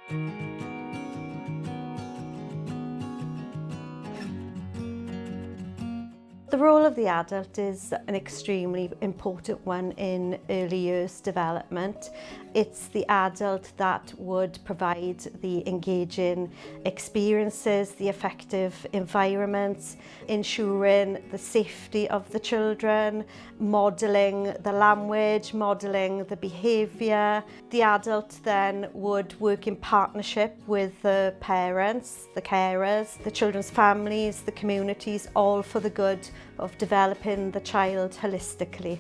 The role of the adult is an extremely important one in early years development. It's the adult that would provide the engaging experiences, the effective environments, ensuring the safety of the children, modelling the language, modelling the behaviour. The adult then would work in partnership with the parents, the carers, the children's families, the communities, all for the good of developing the child holistically.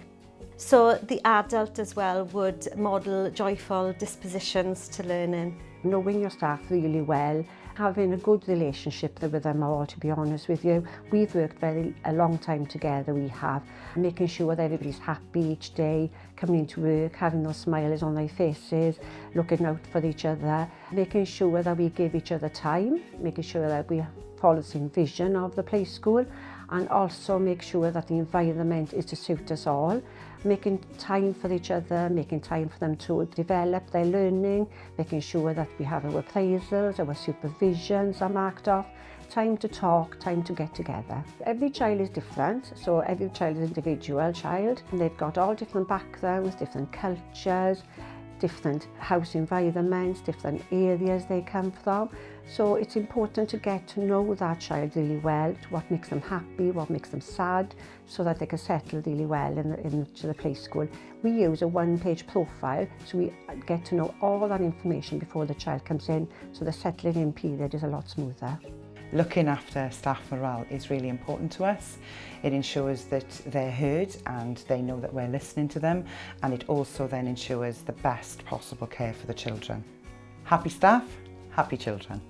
So the adult as well would model joyful dispositions to learning. Knowing your staff really well, having a good relationship with them all, to be honest with you. We've worked a long time together, we have, making sure that everybody's happy each day, coming into work, having those smiles on their faces, looking out for each other, making sure that we give each other time, making sure that we follow the same vision of the play school, and also make sure that the environment is to suit us all, making time for each other, making time for them to develop their learning, making sure that we have our appraisals, our supervisions are marked off, time to talk, time to get together. Every child is different, so every child is an individual child, and they've got all different backgrounds, different cultures, different house environments, different areas they come from. So it's important to get to know that child really well, what makes them happy, what makes them sad, so that they can settle really well into the play school. We use a one-page profile, so we get to know all that information before the child comes in, so the settling in period is a lot smoother. Looking after staff morale is really important to us. It ensures that they're heard and they know that we're listening to them, and it also then ensures the best possible care for the children. Happy staff, happy children.